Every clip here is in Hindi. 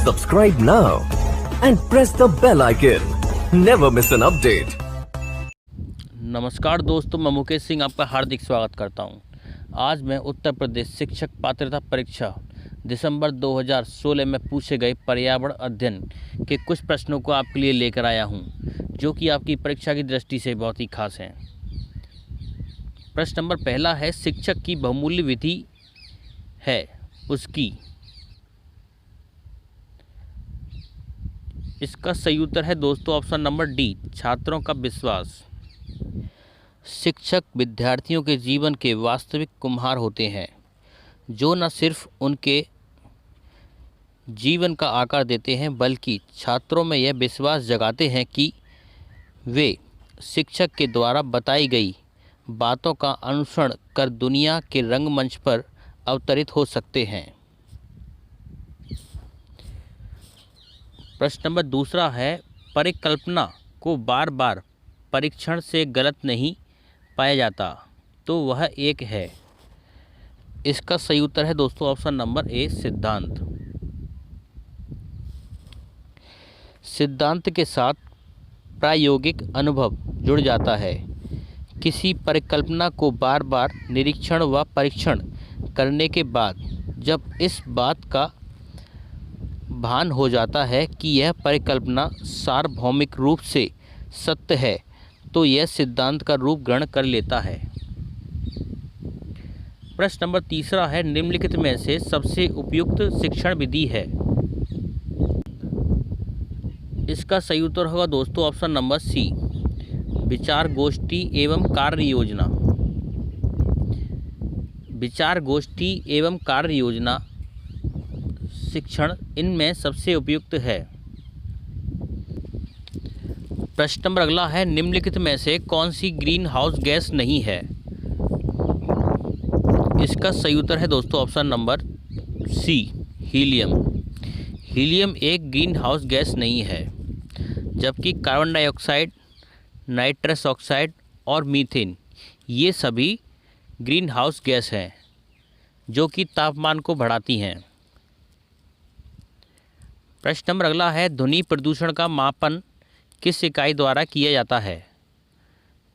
Subscribe now and press the bell icon. Never miss an update. नमस्कार दोस्तों, मैं मुकेश सिंह आपका हार्दिक स्वागत करता हूं। आज मैं उत्तर प्रदेश शिक्षक पात्रता परीक्षा दिसंबर 2016 में पूछे गए पर्यावरण अध्ययन के कुछ प्रश्नों को आपके लिए लेकर आया हूं, जो कि आपकी परीक्षा की दृष्टि से बहुत ही खास हैं। प्रश्न नंबर पहला है, शिक्षक की बहुमूल्य विधि है उसकी। इसका सही उत्तर है दोस्तों ऑप्शन नंबर डी, छात्रों का विश्वास। शिक्षक विद्यार्थियों के जीवन के वास्तविक कुम्हार होते हैं, जो न सिर्फ उनके जीवन का आकार देते हैं, बल्कि छात्रों में यह विश्वास जगाते हैं कि वे शिक्षक के द्वारा बताई गई बातों का अनुसरण कर दुनिया के रंगमंच पर अवतरित हो सकते हैं। प्रश्न नंबर दूसरा है, परिकल्पना को बार बार परीक्षण से गलत नहीं पाया जाता, तो वह एक है। इसका सही उत्तर है दोस्तों ऑप्शन नंबर ए, सिद्धांत। सिद्धांत के साथ प्रायोगिक अनुभव जुड़ जाता है। किसी परिकल्पना को बार बार निरीक्षण व परीक्षण करने के बाद जब इस बात का भान हो जाता है कि यह परिकल्पना सार्वभौमिक रूप से सत्य है, तो यह सिद्धांत का रूप ग्रहण कर लेता है। प्रश्न नंबर तीसरा है, निम्नलिखित में से सबसे उपयुक्त शिक्षण विधि है। इसका सही उत्तर होगा दोस्तों ऑप्शन नंबर सी, विचार गोष्ठी एवं कार्य योजना। विचार गोष्ठी एवं कार्य योजना शिक्षण इनमें सबसे उपयुक्त है। प्रश्न नंबर अगला है, निम्नलिखित में से कौन सी ग्रीन हाउस गैस नहीं है। इसका सही उत्तर है दोस्तों option number C, helium. Helium एक ग्रीन हाउस गैस नहीं है, जबकि कार्बन डाइऑक्साइड, नाइट्रस ऑक्साइड और मीथेन ये सभी ग्रीन हाउस गैस हैं, जो कि तापमान को बढ़ाती हैं। प्रश्न नंबर अगला है, ध्वनि प्रदूषण का मापन किस इकाई द्वारा किया जाता है।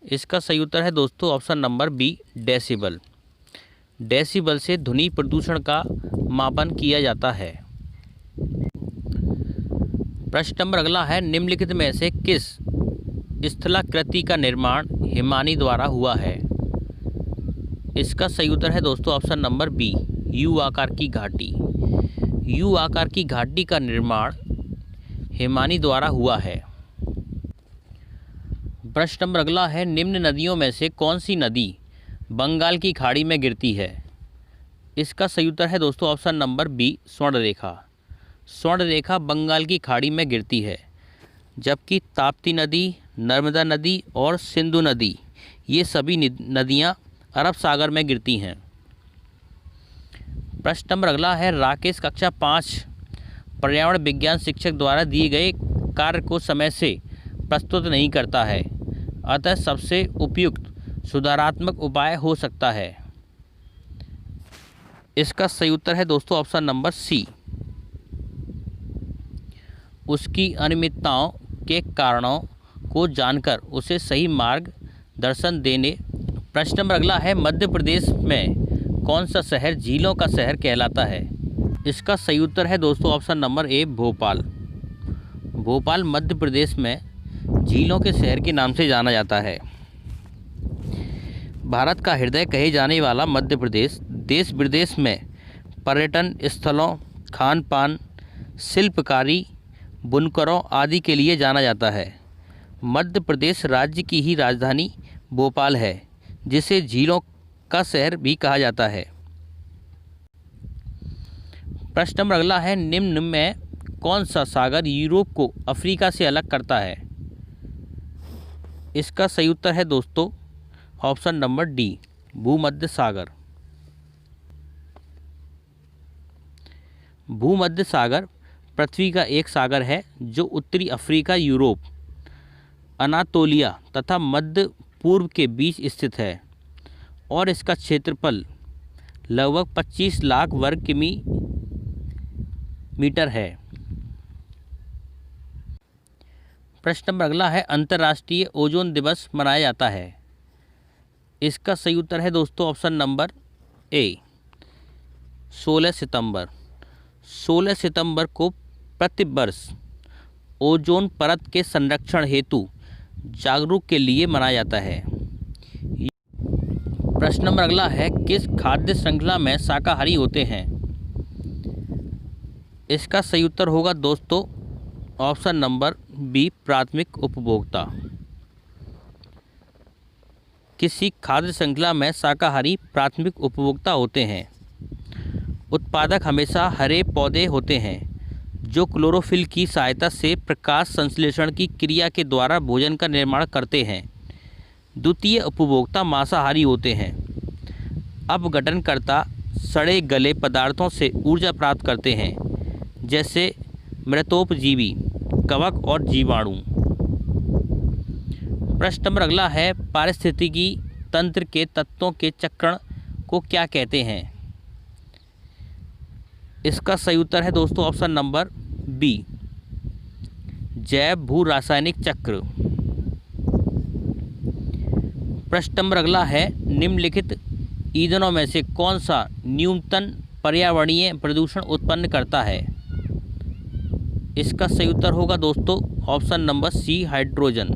इसका सही उत्तर है दोस्तों option number B, decibel. Decibel से ध्वनि प्रदूषण का मापन किया जाता है। प्रश्न नंबर अगला है, निम्नलिखित में से किस स्थलाकृति का निर्माण हिमानी द्वारा हुआ है। इसका सही उत्तर है दोस्तों ऑप्शन नंबर बी, यू आकार की घाटी। यू आकार की घाटी का निर्माण हिमानी द्वारा हुआ है। प्रश्न नंबर अगला है, निम्न नदियों में से कौन सी नदी बंगाल की खाड़ी में गिरती है। इसका सही उत्तर है दोस्तों option number B, Swarnarekha. Swarnarekha Bengal की खाड़ी में गिरती है, जबकि ताप्ती नदी, नर्मदा नदी और सिंधु नदी ये सभी नदियां अरब सागर में गिरती हैं। प्रश्न नंबर अगला है, राकेश कक्षा 5 पर्यावरण विज्ञान शिक्षक द्वारा दिए गए कार्य को समय से प्रस्तुत नहीं करता है, अतः सबसे उपयुक्त सुधारात्मक उपाय हो सकता है। इसका सही उत्तर है दोस्तों ऑप्शन नंबर सी, उसकी अनियमितताओं के कारणों को जानकर उसे सही मार्गदर्शन देने। प्रश्न नंबर अगला है, मध्य प्रदेश में कौन सा शहर झीलों का शहर कहलाता है। इसका सही उत्तर है दोस्तों option number A, Bhopal. Bhopal Madhya Pradesh में झीलों के शहर के नाम से जाना जाता है। भारत का हृदय कहे जाने वाला मध्य प्रदेश देश विदेश में पर्यटन स्थलों, खान पान, शिल्पकारी, बुनकरों आदि के लिए जाना जाता है। मध्य प्रदेश राज्य की ही राजधानी भोपाल है, जिसे झीलों का शहर भी कहा जाता है। प्रश्न नंबर अगला है, निम्न में कौन सा सागर यूरोप को अफ्रीका से अलग करता है। इसका सही उत्तर है दोस्तों ऑप्शन नंबर डी, भूमध्य सागर। भूमध्य सागर पृथ्वी का एक सागर है, जो उत्तरी अफ्रीका, यूरोप, अनातोलिया तथा मध्य पूर्व के बीच स्थित है और इसका क्षेत्रफल लगभग 25 लाख वर्ग किमी मीटर है। प्रश्न नंबर अगला है, अंतर्राष्ट्रीय ओजोन दिवस मनाया जाता है। इसका सही उत्तर है दोस्तों ऑप्शन नंबर ए 16 सितंबर। 16 सितंबर को प्रतिवर्ष ओजोन परत के संरक्षण हेतु जागरूक के लिए मनाया जाता है। प्रश्न नंबर अगला है, किस खाद्य श्रृंखला में शाकाहारी होते हैं? इसका सही उत्तर होगा दोस्तों ऑप्शन नंबर बी प्राथमिक उपभोक्ता। किसी खाद्य श्रृंखला में शाकाहारी प्राथमिक उपभोक्ता होते हैं। उत्पादक हमेशा हरे पौधे होते हैं जो क्लोरोफिल की सहायता से प्रकाश संश्लेषण की क्रिया के द्वारा भोजन का निर्माण करते हैं। द्वितीय उपभोक्ता मांसाहारी होते हैं। अपघटनकर्ता सड़े गले पदार्थों से ऊर्जा प्राप्त करते हैं, जैसे मृतोपजीवी, कवक और जीवाणु। प्रश्न नंबर अगला है, पारिस्थितिकी तंत्र के तत्वों के चक्रण को क्या कहते हैं? इसका सही उत्तर है दोस्तों ऑप्शन नंबर बी जैव भू रासायनिक चक्र। प्रश्न नंबर अगला है, निम्नलिखित ईंधनों में से कौन सा न्यूनतम पर्यावरणीय प्रदूषण उत्पन्न करता है? इसका सही उत्तर होगा दोस्तों option number C hydrogen.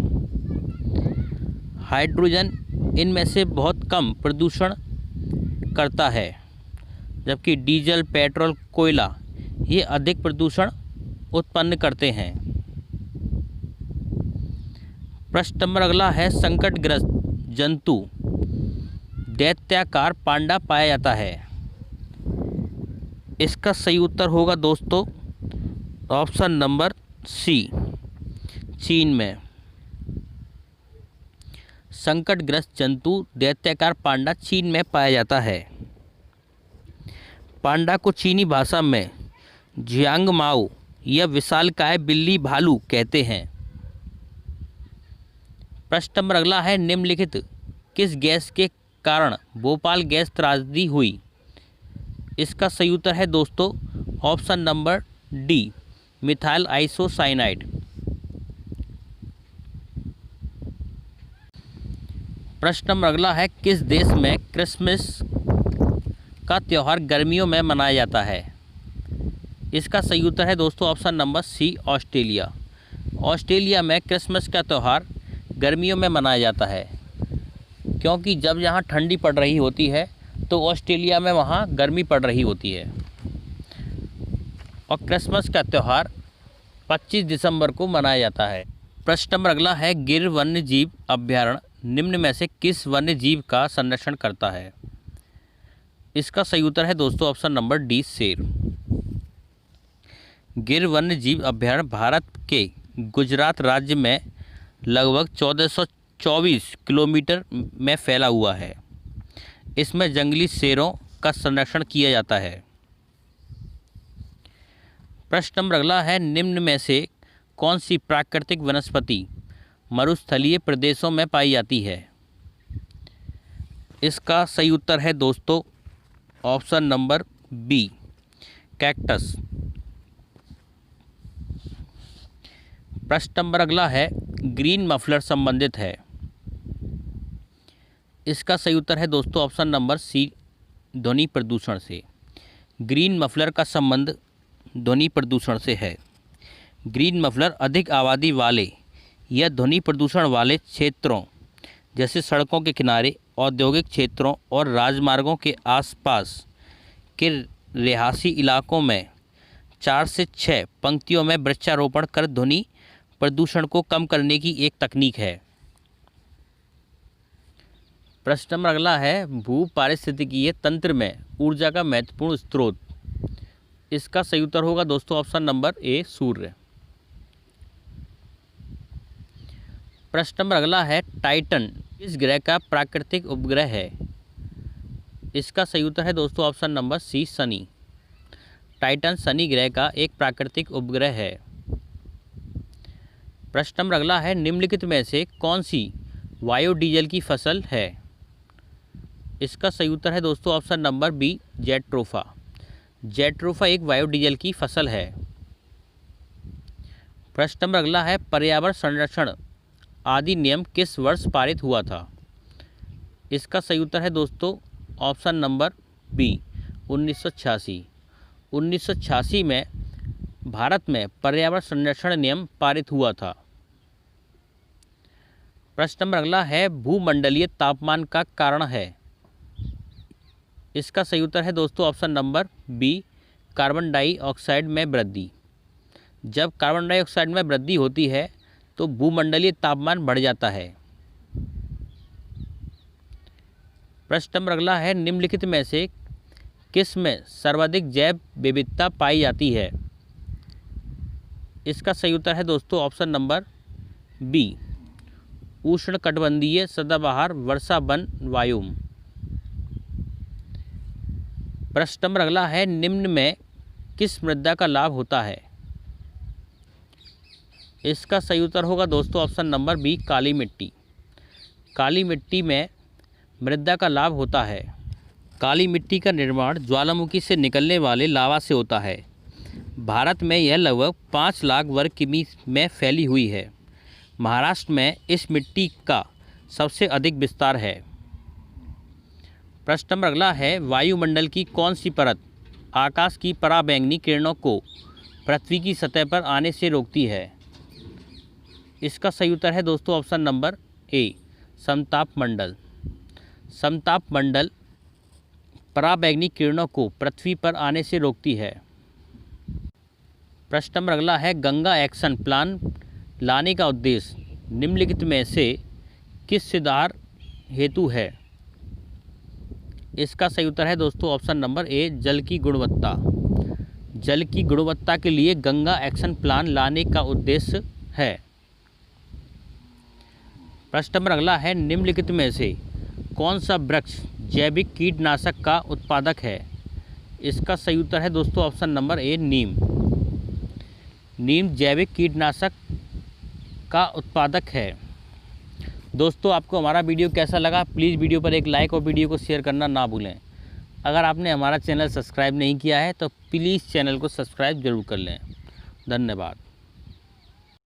Hydrogen इनमें से बहुत कम प्रदूषण करता है, जबकि डीजल, पेट्रोल, कोयला ये अधिक प्रदूषण उत्पन्न करते हैं। प्रश्न नंबर अगला है, संकटग्रस्त जंतु दैत्याकार पांडा पाया जाता है। इसका सही उत्तर होगा दोस्तों ऑप्शन नंबर सी चीन में। संकटग्रस्त जंतु दैत्याकार पांडा चीन में पाया जाता है। पांडा को चीनी भाषा में जियांग माओ या विशालकाय बिल्ली भालू कहते हैं। प्रश्न नंबर अगला है, निम्नलिखित किस गैस के कारण भोपाल गैस त्रासदी हुई? इसका सही उत्तर है दोस्तों option number D methyl isocyanide. प्रश्न नंबर अगला है, किस देश में क्रिसमस का त्यौहार गर्मियों में मनाया जाता है? इसका सही उत्तर है दोस्तों option number C Australia. Australia में क्रिसमस का त्यौहार गर्मियों में मनाया जाता है, क्योंकि जब यहाँ ठंडी पड़ रही होती है तो ऑस्ट्रेलिया में वहाँ गर्मी पड़ रही होती है। और क्रिसमस का त्यौहार 25 दिसंबर को मनाया जाता है। प्रश्न नंबर अगला है, गिर वन्य जीव अभयारण्य निम्न में से किस वन्य जीव का संरक्षण करता है? इसका सही उत्तर है दोस्तों ऑप्शन नंबर डी शेर। गिर वन्य जीव अभयारण्य भारत के गुजरात राज्य में लगभग 1424 किलोमीटर में फैला हुआ है। इसमें जंगली शेरों का संरक्षण किया जाता है। प्रश्न नंबर अगला है, निम्न में से कौन सी प्राकृतिक वनस्पति मरुस्थलीय प्रदेशों में पाई जाती है? इसका सही उत्तर है दोस्तों ऑप्शन नंबर बी कैक्टस। प्रश्न नंबर अगला है, ग्रीन मफलर संबंधित है। इसका सही उत्तर है दोस्तों ऑप्शन नंबर सी ध्वनि प्रदूषण से। ग्रीन मफलर का संबंध ध्वनि प्रदूषण से है। ग्रीन मफलर अधिक आबादी वाले या ध्वनि प्रदूषण वाले क्षेत्रों जैसे सड़कों के किनारे, औद्योगिक क्षेत्रों और राजमार्गों के आसपास के रिहायशी इलाकों में 4 से 6 पंक्तियों में वृक्षारोपण कर ध्वनि प्रदूषण को कम करने की एक तकनीक है। प्रश्न नंबर अगला है, भू पारिस्थितिकीय तंत्र में ऊर्जा का महत्वपूर्ण स्रोत। इसका सही उत्तर होगा दोस्तों ऑप्शन नंबर ए सूर्य। प्रश्न नंबर अगला है, टाइटन इस ग्रह का प्राकृतिक उपग्रह है। इसका सही उत्तर है दोस्तों option number C Shani. Titan Shani ग्रह का एक प्राकृतिक उपग्रह है। प्रश्न नंबर अगला है, निम्नलिखित में से कौन सी बायोडीजल की फसल है? इसका सही उत्तर है दोस्तों option number B jatropha. Jatropha एक बायोडीजल की फसल है। प्रश्न नंबर अगला है, पर्यावरण संरक्षण अधिनियम किस वर्ष पारित हुआ था? इसका सही उत्तर है दोस्तों ऑप्शन नंबर बी 1986। 1986 में भारत में पर्यावरण संरक्षण नियम पारित हुआ था। प्रश्न नंबर अगला है, भूमंडलीय तापमान का कारण है? इसका सही उत्तर है दोस्तों option number B carbon dioxide में वृद्धि। जब कार्बन डाइऑक्साइड में वृद्धि होती है तो भूमंडलीय तापमान बढ़ जाता है। प्रश्न नंबर अगला है, निम्नलिखित में से किस में सर्वाधिक जैव विविधता पाई जाती है? इसका सही उत्तर है दोस्तों ऑप्शन नंबर बी उष्णकटिबंधीय सदाबहार वर्षा वन वायुम। प्रश्न नंबर अगला है, निम्न में किस मृदा का लाभ होता है? इसका सही उत्तर होगा दोस्तों ऑप्शन नंबर बी काली मिट्टी। काली मिट्टी में मृदा का लाभ होता है। काली मिट्टी का निर्माण ज्वालामुखी से निकलने वाले लावा से होता है। भारत में यह लगभग 5 लाख वर्ग किमी में फैली हुई है। महाराष्ट्र में इस मिट्टी का सबसे अधिक विस्तार है। प्रश्न नंबर अगला है, वायुमंडल की कौन सी परत आकाश की पराबैंगनी किरणों को पृथ्वी की सतह पर आने से रोकती है? इसका सही उत्तर है दोस्तों ऑप्शन नंबर ए समताप मंडल। समताप मंडल पराबैंगनी किरणों को पृथ्वी पर आने से रोकती है। प्रश्न नंबर अगला है, गंगा एक्शन प्लान लाने का उद्देश्य निम्नलिखित में से किस सुधार हेतु है? इसका सही उत्तर है दोस्तों ऑप्शन नंबर ए जल की गुणवत्ता। जल की गुणवत्ता के लिए गंगा एक्शन प्लान लाने का उद्देश्य है। प्रश्न नंबर अगला है, निम्नलिखित में से कौन सा वृक्ष जैविक कीटनाशक का उत्पादक है? इसका सही उत्तर है दोस्तों ऑप्शन नंबर ए नीम। नीम जैविक कीटनाशक का उत्पादक है। दोस्तों आपको हमारा वीडियो कैसा लगा? प्लीज़ वीडियो पर एक लाइक और वीडियो को शेयर करना ना भूलें। अगर आपने हमारा चैनल सब्सक्राइब नहीं किया है तो प्लीज़ चैनल को सब्सक्राइब जरूर कर लें। धन्यवाद।